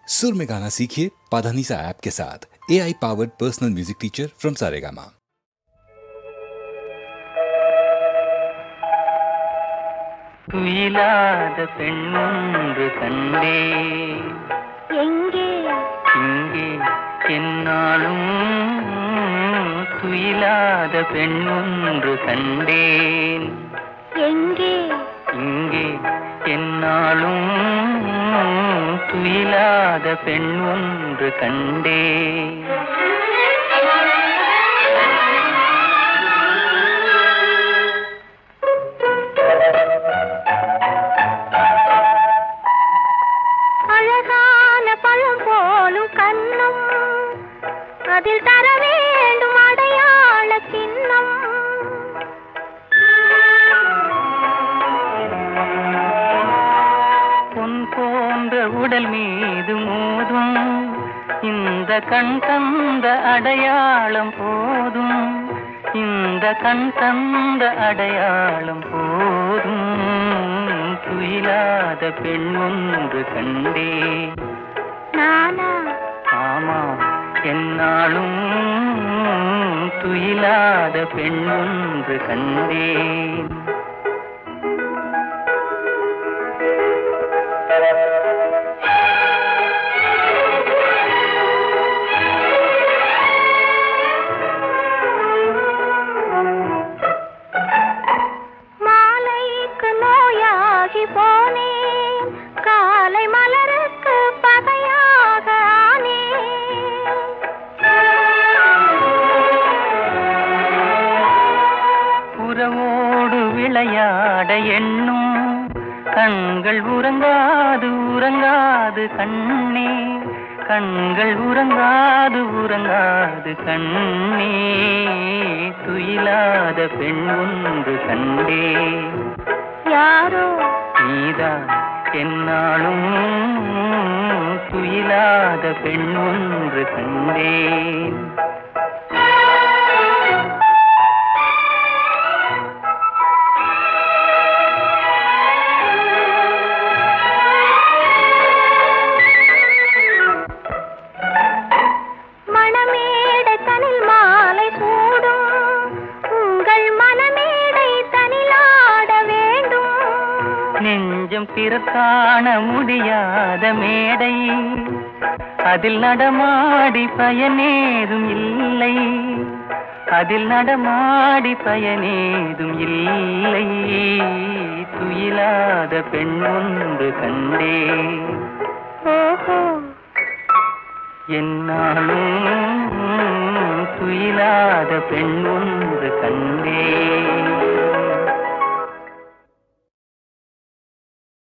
सुर में गाना सीखिए पाधानीसा ऐप के साथ। AI powered personal music teacher from Saregama. துயிலாத பெண்ணொன்று கண்டே எங்கே இங்கே என்னாலும் துயிலாத பெண்ணொன்று கண்டேன் எங்கே இங்கே என்னாலும் துயிலாத பெண்ணொன்று கண்டேன் அழகான பழம் போலும் கண்ணம் அதில் தர வேண்டும் அடையாள சின்னம் பொன் போன்ற உடல் மீது மோதும் இந்த கண் தந்த அடையாளம் போதும் இந்த கண் தந்த அடையாளம் போதும் துயிலாத பெண் ஒன்று கண்டே நானா ஆமாம் என்னாலும் துயிலாத பெண் ஒன்று கண்டேன் மாலைக்கு நோயாகி போனேன் காலை மலருக்கு பகையாக ஆனேன் புறவோடு விளையாட எண்ணும் கண்கள் உறங்காது உறங்காது கண்ணே கண்கள் உறங்காது உறங்காது கண்ணே துயிலாத பெண் ஒன்று கண்டே யாரோ நீதான் என்னாலும் துயிலாத பெண் ஒன்று கண்டேன் மணமேடை தனில் மாலை சூடும் உங்கள் மனமேடை தனிலாட வேண்டும் நெஞ்சம் பிறர் காண முடியாத மேடை அதில் நடமாடி பயனேதும் இல்லை அதில் நடமாடி பயனேதும் இல்லை துயிலாத பெண் ஒன்று கண்டே ஓஹோ என்னாலும் துயிலாத பெண் ஒன்று கண்டே